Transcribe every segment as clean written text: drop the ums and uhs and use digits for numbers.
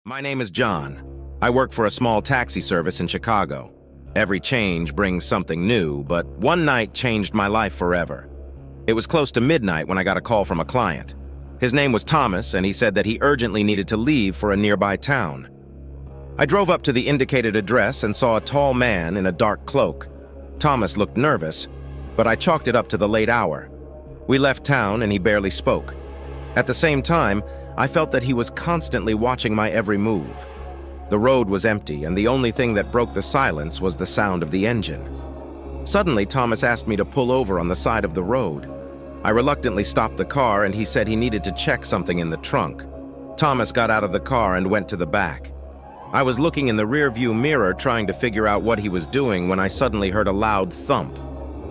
My name is John. I work for a small taxi service in Chicago. Every change brings something new, but one night changed my life forever. It was close to midnight when I got a call from a client. His name was Thomas, and he said that he urgently needed to leave for a nearby town. I drove up to the indicated address and saw a tall man in a dark cloak. Thomas looked nervous, but I chalked it up to the late hour. We left town and he barely spoke. At the same time, I felt that he was constantly watching my every move. The road was empty, and the only thing that broke the silence was the sound of the engine. Suddenly, Thomas asked me to pull over on the side of the road. I reluctantly stopped the car, and he said he needed to check something in the trunk. Thomas got out of the car and went to the back. I was looking in the rearview mirror trying to figure out what he was doing when I suddenly heard a loud thump.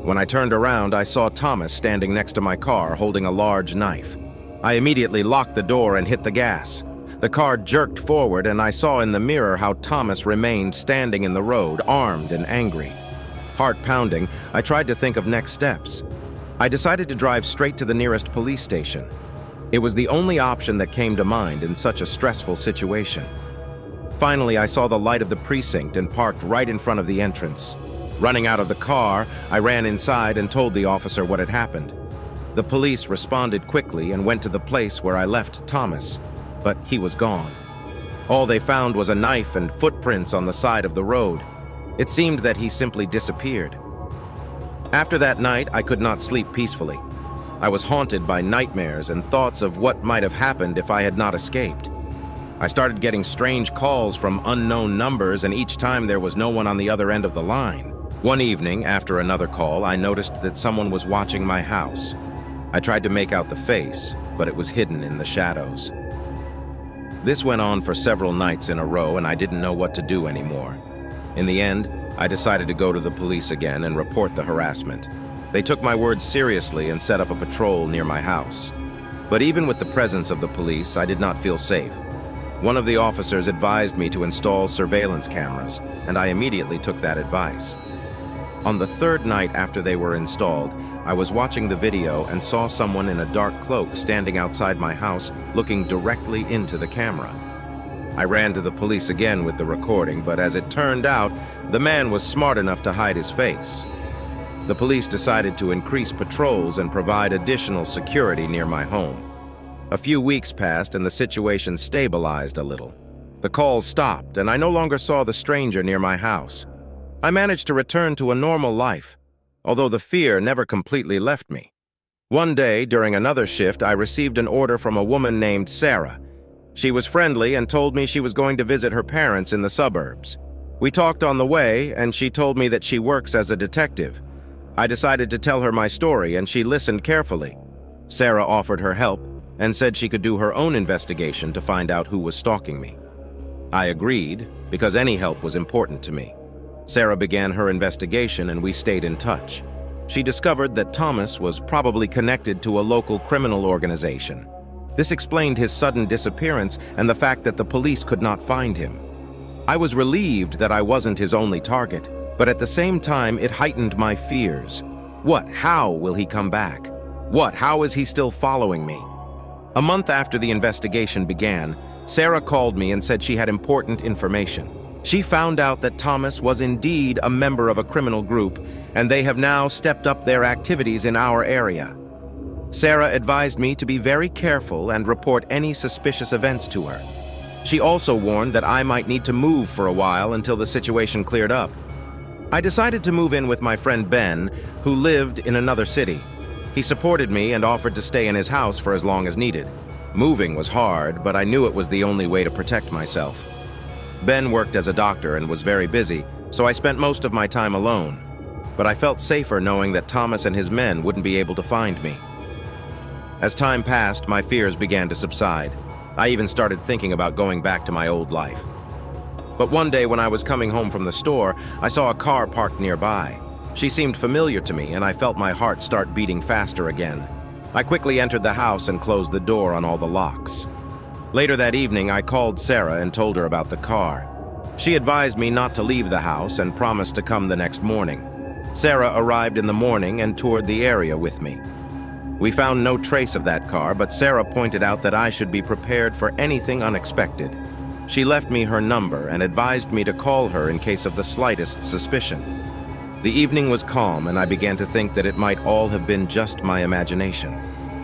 When I turned around, I saw Thomas standing next to my car holding a large knife. I immediately locked the door and hit the gas. The car jerked forward, and I saw in the mirror how Thomas remained standing in the road, armed and angry. Heart pounding, I tried to think of next steps. I decided to drive straight to the nearest police station. It was the only option that came to mind in such a stressful situation. Finally, I saw the light of the precinct and parked right in front of the entrance. Running out of the car, I ran inside and told the officer what had happened. The police responded quickly and went to the place where I left Thomas, but he was gone. All they found was a knife and footprints on the side of the road. It seemed that he simply disappeared. After that night, I could not sleep peacefully. I was haunted by nightmares and thoughts of what might have happened if I had not escaped. I started getting strange calls from unknown numbers, and each time there was no one on the other end of the line. One evening, after another call, I noticed that someone was watching my house. I tried to make out the face, but it was hidden in the shadows. This went on for several nights in a row, and I didn't know what to do anymore. In the end, I decided to go to the police again and report the harassment. They took my words seriously and set up a patrol near my house. But even with the presence of the police, I did not feel safe. One of the officers advised me to install surveillance cameras, and I immediately took that advice. On the third night after they were installed, I was watching the video and saw someone in a dark cloak standing outside my house, looking directly into the camera. I ran to the police again with the recording, but as it turned out, the man was smart enough to hide his face. The police decided to increase patrols and provide additional security near my home. A few weeks passed and the situation stabilized a little. The calls stopped, and I no longer saw the stranger near my house. I managed to return to a normal life, although the fear never completely left me. One day, during another shift, I received an order from a woman named Sarah. She was friendly and told me she was going to visit her parents in the suburbs. We talked on the way, and she told me that she works as a detective. I decided to tell her my story, and she listened carefully. Sarah offered her help and said she could do her own investigation to find out who was stalking me. I agreed, because any help was important to me. Sarah began her investigation, and we stayed in touch. She discovered that Thomas was probably connected to a local criminal organization. This explained his sudden disappearance and the fact that the police could not find him. I was relieved that I wasn't his only target, but at the same time it heightened my fears. How will he come back? How is he still following me? A month after the investigation began, Sarah called me and said she had important information. She found out that Thomas was indeed a member of a criminal group, and they have now stepped up their activities in our area. Sarah advised me to be very careful and report any suspicious events to her. She also warned that I might need to move for a while until the situation cleared up. I decided to move in with my friend Ben, who lived in another city. He supported me and offered to stay in his house for as long as needed. Moving was hard, but I knew it was the only way to protect myself. Ben worked as a doctor and was very busy, so I spent most of my time alone. But I felt safer knowing that Thomas and his men wouldn't be able to find me. As time passed, my fears began to subside. I even started thinking about going back to my old life. But one day when I was coming home from the store, I saw a car parked nearby. She seemed familiar to me, and I felt my heart start beating faster again. I quickly entered the house and closed the door on all the locks. Later that evening, I called Sarah and told her about the car. She advised me not to leave the house and promised to come the next morning. Sarah arrived in the morning and toured the area with me. We found no trace of that car, but Sarah pointed out that I should be prepared for anything unexpected. She left me her number and advised me to call her in case of the slightest suspicion. The evening was calm, and I began to think that it might all have been just my imagination.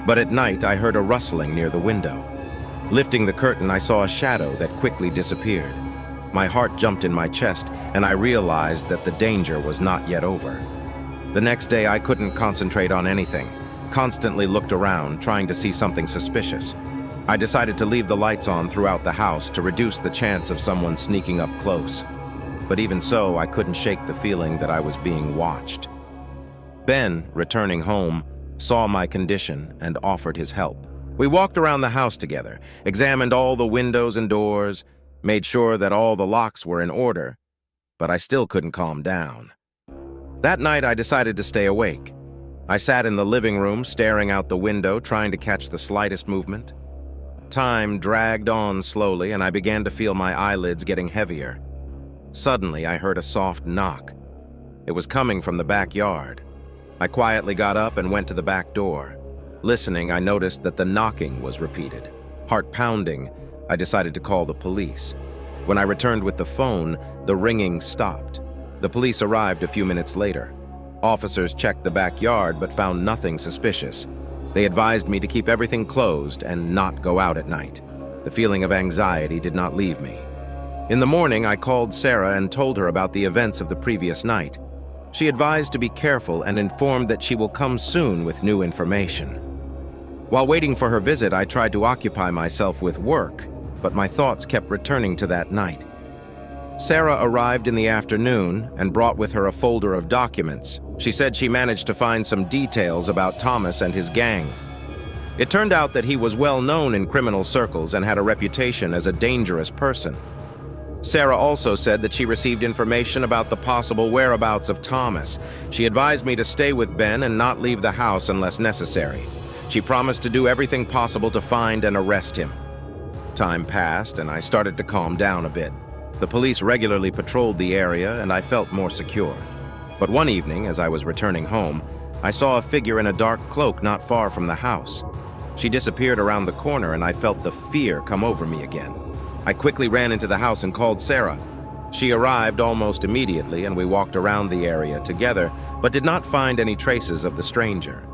But at night, I heard a rustling near the window. Lifting the curtain, I saw a shadow that quickly disappeared. My heart jumped in my chest, and I realized that the danger was not yet over. The next day, I couldn't concentrate on anything, constantly looked around, trying to see something suspicious. I decided to leave the lights on throughout the house to reduce the chance of someone sneaking up close. But even so, I couldn't shake the feeling that I was being watched. Ben, returning home, saw my condition and offered his help. We walked around the house together, examined all the windows and doors, made sure that all the locks were in order, but I still couldn't calm down. That night, I decided to stay awake. I sat in the living room, staring out the window, trying to catch the slightest movement. Time dragged on slowly, and I began to feel my eyelids getting heavier. Suddenly, I heard a soft knock. It was coming from the backyard. I quietly got up and went to the back door. Listening, I noticed that the knocking was repeated. Heart pounding, I decided to call the police. When I returned with the phone, the ringing stopped. The police arrived a few minutes later. Officers checked the backyard but found nothing suspicious. They advised me to keep everything closed and not go out at night. The feeling of anxiety did not leave me. In the morning, I called Sarah and told her about the events of the previous night. She advised to be careful and informed that she will come soon with new information. While waiting for her visit, I tried to occupy myself with work, but my thoughts kept returning to that night. Sarah arrived in the afternoon and brought with her a folder of documents. She said she managed to find some details about Thomas and his gang. It turned out that he was well known in criminal circles and had a reputation as a dangerous person. Sarah also said that she received information about the possible whereabouts of Thomas. She advised me to stay with Ben and not leave the house unless necessary. She promised to do everything possible to find and arrest him. Time passed, and I started to calm down a bit. The police regularly patrolled the area, and I felt more secure. But one evening, as I was returning home, I saw a figure in a dark cloak not far from the house. She disappeared around the corner, and I felt the fear come over me again. I quickly ran into the house and called Sarah. She arrived almost immediately, and we walked around the area together, but did not find any traces of the stranger.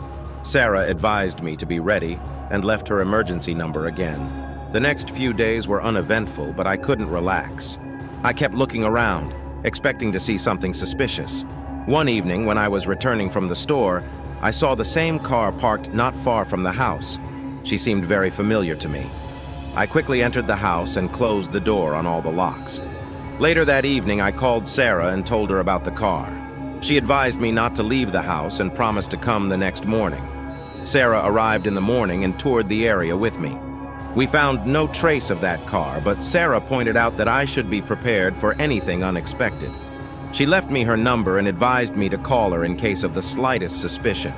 Sarah advised me to be ready and left her emergency number again. The next few days were uneventful, but I couldn't relax. I kept looking around, expecting to see something suspicious. One evening, when I was returning from the store, I saw the same car parked not far from the house. She seemed very familiar to me. I quickly entered the house and closed the door on all the locks. Later that evening, I called Sarah and told her about the car. She advised me not to leave the house and promised to come the next morning. Sarah arrived in the morning and toured the area with me. We found no trace of that car, but Sarah pointed out that I should be prepared for anything unexpected. She left me her number and advised me to call her in case of the slightest suspicion.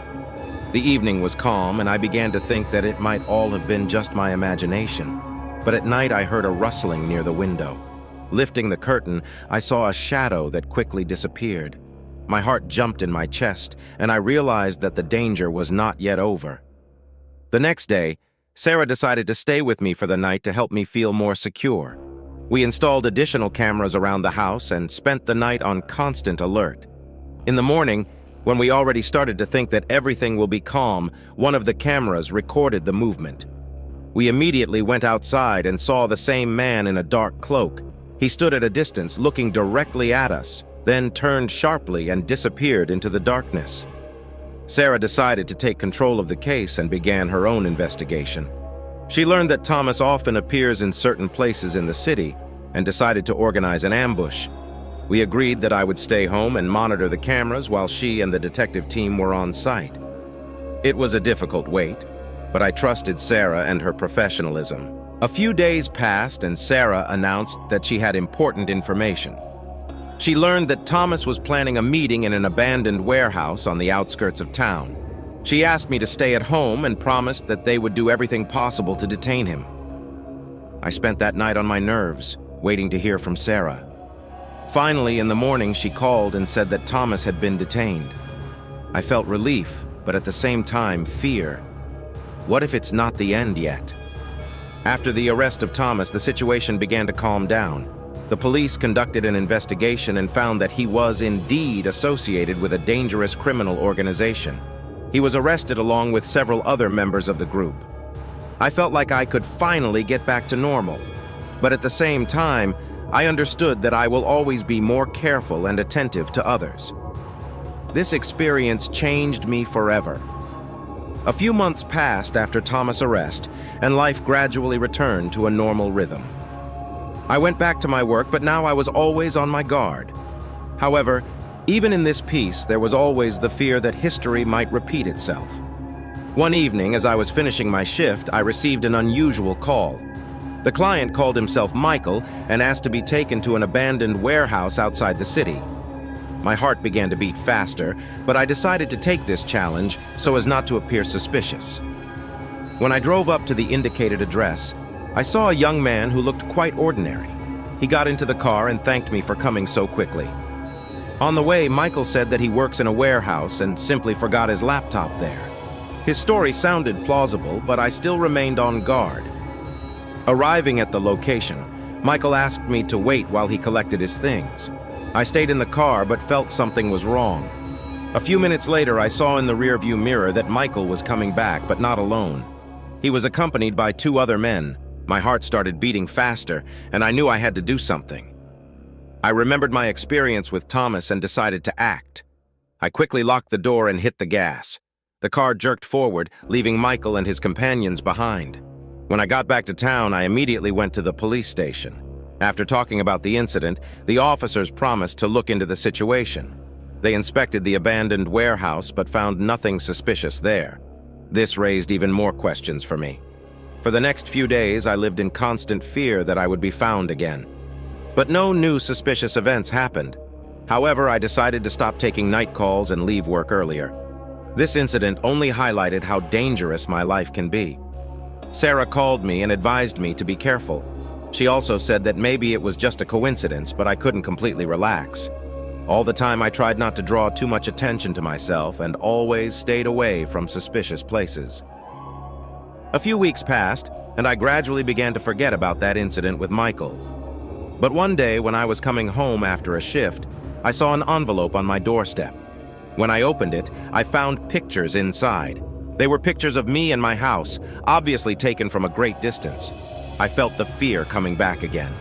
The evening was calm, and I began to think that it might all have been just my imagination. But at night, I heard a rustling near the window. Lifting the curtain, I saw a shadow that quickly disappeared. My heart jumped in my chest, and I realized that the danger was not yet over. The next day, Sarah decided to stay with me for the night to help me feel more secure. We installed additional cameras around the house and spent the night on constant alert. In the morning, when we already started to think that everything will be calm, one of the cameras recorded the movement. We immediately went outside and saw the same man in a dark cloak. He stood at a distance, looking directly at us, then turned sharply and disappeared into the darkness. Sarah decided to take control of the case and began her own investigation. She learned that Thomas often appears in certain places in the city and decided to organize an ambush. We agreed that I would stay home and monitor the cameras while she and the detective team were on site. It was a difficult wait, but I trusted Sarah and her professionalism. A few days passed, and Sarah announced that she had important information. She learned that Thomas was planning a meeting in an abandoned warehouse on the outskirts of town. She asked me to stay at home and promised that they would do everything possible to detain him. I spent that night on my nerves, waiting to hear from Sarah. Finally, in the morning, she called and said that Thomas had been detained. I felt relief, but at the same time, fear. What if it's not the end yet? After the arrest of Thomas, the situation began to calm down. The police conducted an investigation and found that he was indeed associated with a dangerous criminal organization. He was arrested along with several other members of the group. I felt like I could finally get back to normal. But at the same time, I understood that I will always be more careful and attentive to others. This experience changed me forever. A few months passed after Thomas' arrest, and life gradually returned to a normal rhythm. I went back to my work, but now I was always on my guard. However, even in this peace, there was always the fear that history might repeat itself. One evening, as I was finishing my shift, I received an unusual call. The client called himself Michael and asked to be taken to an abandoned warehouse outside the city. My heart began to beat faster, but I decided to take this challenge so as not to appear suspicious. When I drove up to the indicated address, I saw a young man who looked quite ordinary. He got into the car and thanked me for coming so quickly. On the way, Michael said that he works in a warehouse and simply forgot his laptop there. His story sounded plausible, but I still remained on guard. Arriving at the location, Michael asked me to wait while he collected his things. I stayed in the car but felt something was wrong. A few minutes later, I saw in the rearview mirror that Michael was coming back, but not alone. He was accompanied by 2 other men. My heart started beating faster, and I knew I had to do something. I remembered my experience with Thomas and decided to act. I quickly locked the door and hit the gas. The car jerked forward, leaving Michael and his companions behind. When I got back to town, I immediately went to the police station. After talking about the incident, the officers promised to look into the situation. They inspected the abandoned warehouse but found nothing suspicious there. This raised even more questions for me. For the next few days, I lived in constant fear that I would be found again. But no new suspicious events happened. However, I decided to stop taking night calls and leave work earlier. This incident only highlighted how dangerous my life can be. Sarah called me and advised me to be careful. She also said that maybe it was just a coincidence, but I couldn't completely relax. All the time I tried not to draw too much attention to myself and always stayed away from suspicious places. A few weeks passed, and I gradually began to forget about that incident with Michael. But one day, when I was coming home after a shift, I saw an envelope on my doorstep. When I opened it, I found pictures inside. They were pictures of me and my house, obviously taken from a great distance. I felt the fear coming back again.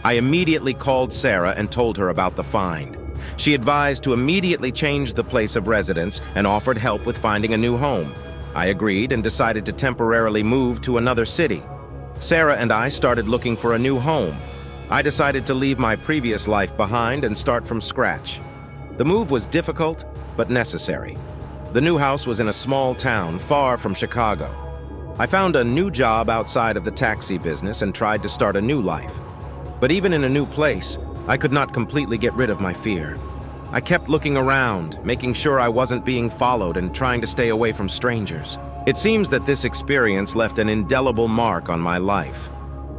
I immediately called Sarah and told her about the find. She advised to immediately change the place of residence and offered help with finding a new home. I agreed and decided to temporarily move to another city. Sarah and I started looking for a new home. I decided to leave my previous life behind and start from scratch. The move was difficult, but necessary. The new house was in a small town far from Chicago. I found a new job outside of the taxi business and tried to start a new life. But even in a new place, I could not completely get rid of my fear. I kept looking around, making sure I wasn't being followed and trying to stay away from strangers. It seems that this experience left an indelible mark on my life.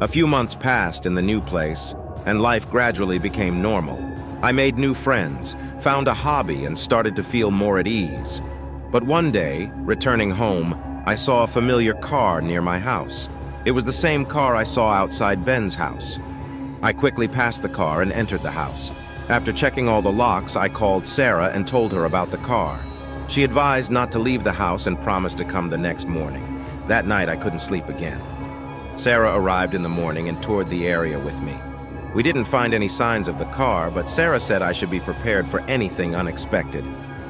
A few months passed in the new place, and life gradually became normal. I made new friends, found a hobby, and started to feel more at ease. But one day, returning home, I saw a familiar car near my house. It was the same car I saw outside Ben's house. I quickly passed the car and entered the house. After checking all the locks, I called Sarah and told her about the car. She advised not to leave the house and promised to come the next morning. That night, I couldn't sleep again. Sarah arrived in the morning and toured the area with me. We didn't find any signs of the car, but Sarah said I should be prepared for anything unexpected.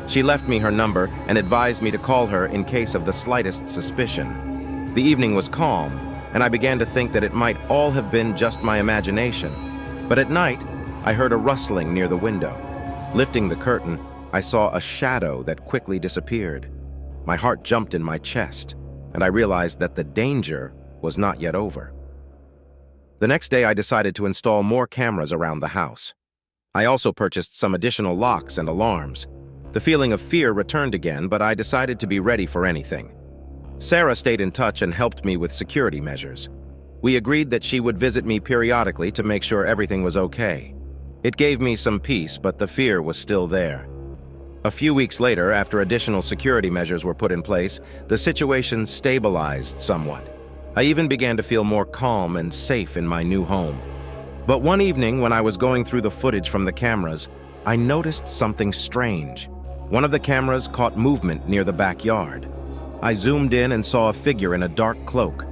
She left me her number and advised me to call her in case of the slightest suspicion. The evening was calm, and I began to think that it might all have been just my imagination. But at night, I heard a rustling near the window. Lifting the curtain, I saw a shadow that quickly disappeared. My heart jumped in my chest, and I realized that the danger was not yet over. The next day, I decided to install more cameras around the house. I also purchased some additional locks and alarms. The feeling of fear returned again, but I decided to be ready for anything. Sarah stayed in touch and helped me with security measures. We agreed that she would visit me periodically to make sure everything was okay. It gave me some peace, but the fear was still there. A few weeks later, after additional security measures were put in place, the situation stabilized somewhat. I even began to feel more calm and safe in my new home. But one evening, when I was going through the footage from the cameras, I noticed something strange. One of the cameras caught movement near the backyard. I zoomed in and saw a figure in a dark cloak.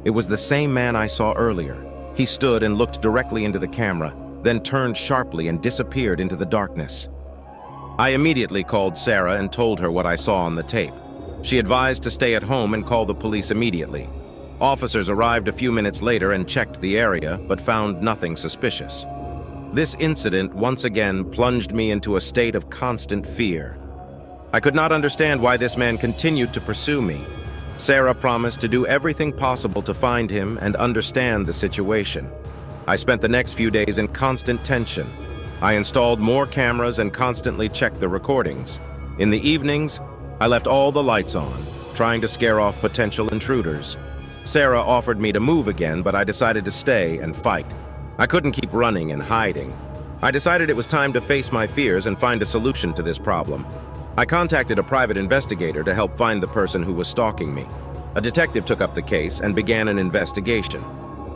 It was the same man I saw earlier. He stood and looked directly into the camera, then turned sharply and disappeared into the darkness. I immediately called Sarah and told her what I saw on the tape. She advised to stay at home and call the police immediately. Officers arrived a few minutes later and checked the area, but found nothing suspicious. This incident once again plunged me into a state of constant fear. I could not understand why this man continued to pursue me. Sarah promised to do everything possible to find him and understand the situation. I spent the next few days in constant tension. I installed more cameras and constantly checked the recordings. In the evenings, I left all the lights on, trying to scare off potential intruders. Sarah offered me to move again, but I decided to stay and fight. I couldn't keep running and hiding. I decided it was time to face my fears and find a solution to this problem. I contacted a private investigator to help find the person who was stalking me. A detective took up the case and began an investigation.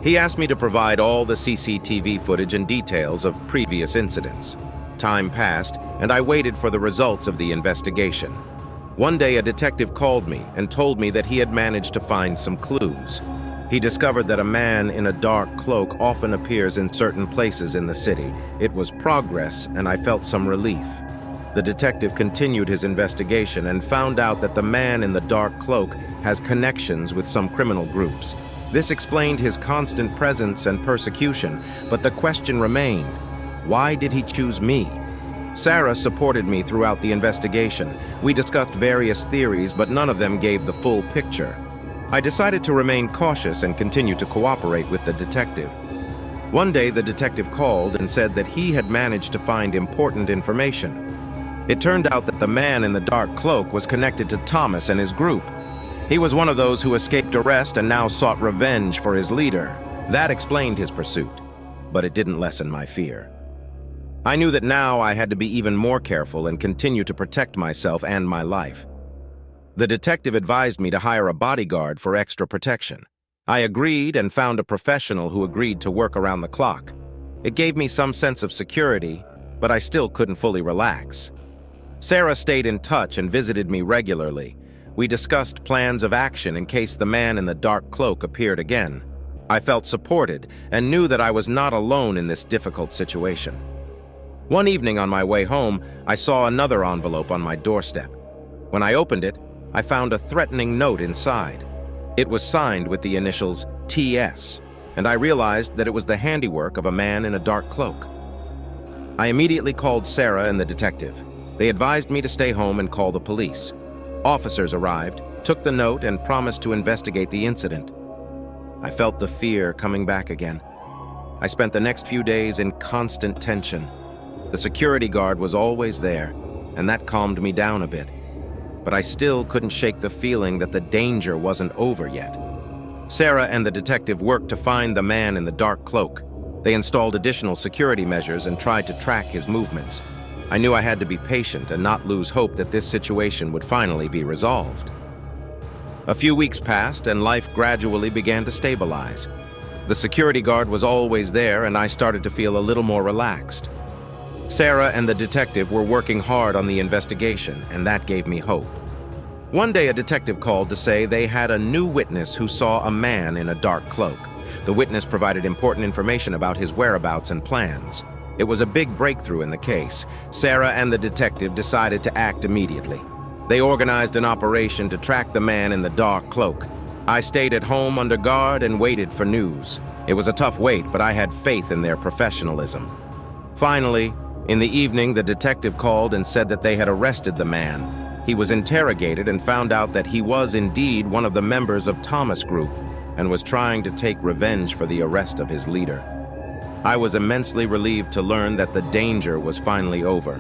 He asked me to provide all the CCTV footage and details of previous incidents. Time passed, and I waited for the results of the investigation. One day, a detective called me and told me that he had managed to find some clues. He discovered that a man in a dark cloak often appears in certain places in the city. It was progress, and I felt some relief. The detective continued his investigation and found out that the man in the dark cloak has connections with some criminal groups. This explained his constant presence and persecution, but the question remained, why did he choose me? Sarah supported me throughout the investigation. We discussed various theories, but none of them gave the full picture. I decided to remain cautious and continue to cooperate with the detective. One day, the detective called and said that he had managed to find important information. It turned out that the man in the dark cloak was connected to Thomas and his group. He was one of those who escaped arrest and now sought revenge for his leader. That explained his pursuit, but it didn't lessen my fear. I knew that now I had to be even more careful and continue to protect myself and my life. The detective advised me to hire a bodyguard for extra protection. I agreed and found a professional who agreed to work around the clock. It gave me some sense of security, but I still couldn't fully relax. Sarah stayed in touch and visited me regularly. We discussed plans of action in case the man in the dark cloak appeared again. I felt supported and knew that I was not alone in this difficult situation. One evening on my way home, I saw another envelope on my doorstep. When I opened it, I found a threatening note inside. It was signed with the initials TS, and I realized that it was the handiwork of a man in a dark cloak. I immediately called Sarah and the detective. They advised me to stay home and call the police. Officers arrived, took the note, and promised to investigate the incident. I felt the fear coming back again. I spent the next few days in constant tension. The security guard was always there, and that calmed me down a bit. But I still couldn't shake the feeling that the danger wasn't over yet. Sarah and the detective worked to find the man in the dark cloak. They installed additional security measures and tried to track his movements. I knew I had to be patient and not lose hope that this situation would finally be resolved. A few weeks passed and life gradually began to stabilize. The security guard was always there, and I started to feel a little more relaxed. Sarah and the detective were working hard on the investigation, and that gave me hope. One day, a detective called to say they had a new witness who saw a man in a dark cloak. The witness provided important information about his whereabouts and plans. It was a big breakthrough in the case. Sarah and the detective decided to act immediately. They organized an operation to track the man in the dark cloak. I stayed at home under guard and waited for news. It was a tough wait, but I had faith in their professionalism. Finally, in the evening, the detective called and said that they had arrested the man. He was interrogated and found out that he was indeed one of the members of Thomas' group and was trying to take revenge for the arrest of his leader. I was immensely relieved to learn that the danger was finally over.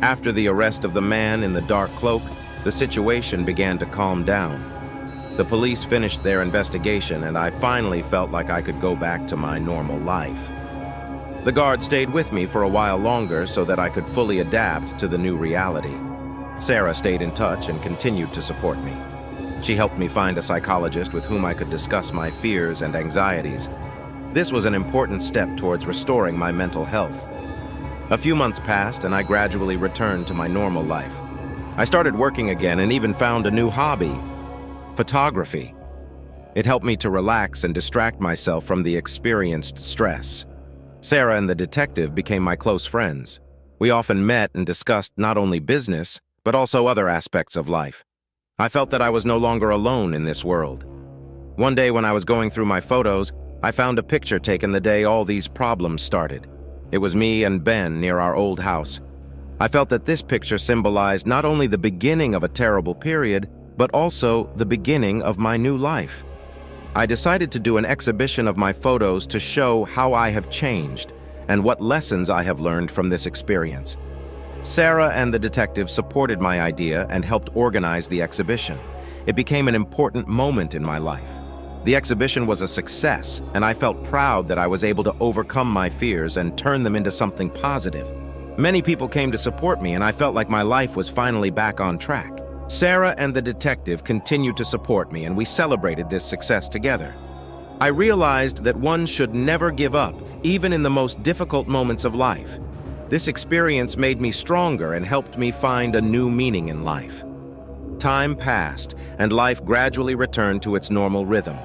After the arrest of the man in the dark cloak, the situation began to calm down. The police finished their investigation, and I finally felt like I could go back to my normal life. The guard stayed with me for a while longer so that I could fully adapt to the new reality. Sarah stayed in touch and continued to support me. She helped me find a psychologist with whom I could discuss my fears and anxieties. This was an important step towards restoring my mental health. A few months passed, and I gradually returned to my normal life. I started working again and even found a new hobby: photography. It helped me to relax and distract myself from the experienced stress. Sarah and the detective became my close friends. We often met and discussed not only business, but also other aspects of life. I felt that I was no longer alone in this world. One day when I was going through my photos, I found a picture taken the day all these problems started. It was me and Ben near our old house. I felt that this picture symbolized not only the beginning of a terrible period, but also the beginning of my new life. I decided to do an exhibition of my photos to show how I have changed and what lessons I have learned from this experience. Sarah and the detective supported my idea and helped organize the exhibition. It became an important moment in my life. The exhibition was a success, and I felt proud that I was able to overcome my fears and turn them into something positive. Many people came to support me, and I felt like my life was finally back on track. Sarah and the detective continued to support me, and we celebrated this success together. I realized that one should never give up, even in the most difficult moments of life. This experience made me stronger and helped me find a new meaning in life. Time passed, and life gradually returned to its normal rhythm.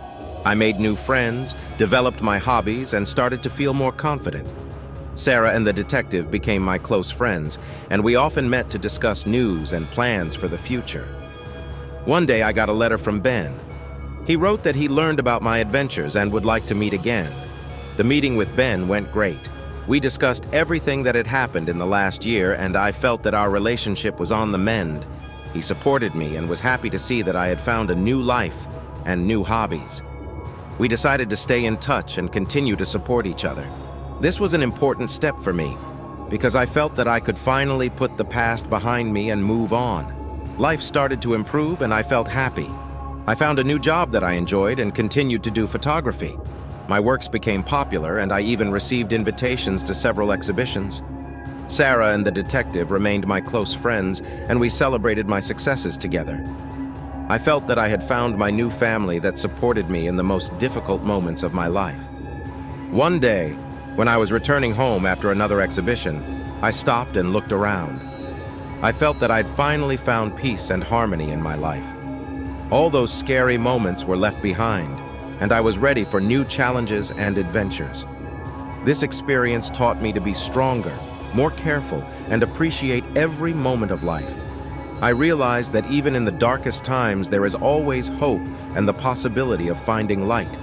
I made new friends, developed my hobbies, and started to feel more confident. Sarah and the detective became my close friends, and we often met to discuss news and plans for the future. One day I got a letter from Ben. He wrote that he learned about my adventures and would like to meet again. The meeting with Ben went great. We discussed everything that had happened in the last year, and I felt that our relationship was on the mend. He supported me and was happy to see that I had found a new life and new hobbies. We decided to stay in touch and continue to support each other. This was an important step for me because I felt that I could finally put the past behind me and move on. Life started to improve, and I felt happy. I found a new job that I enjoyed and continued to do photography. My works became popular, and I even received invitations to several exhibitions. Sarah and the detective remained my close friends, and we celebrated my successes together. I felt that I had found my new family that supported me in the most difficult moments of my life. One day, when I was returning home after another exhibition, I stopped and looked around. I felt that I'd finally found peace and harmony in my life. All those scary moments were left behind, and I was ready for new challenges and adventures. This experience taught me to be stronger, more careful, and appreciate every moment of life. I realized that even in the darkest times, there is always hope and the possibility of finding light.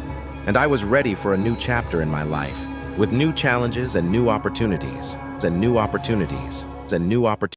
And I was ready for a new chapter in my life, with new challenges and new opportunities,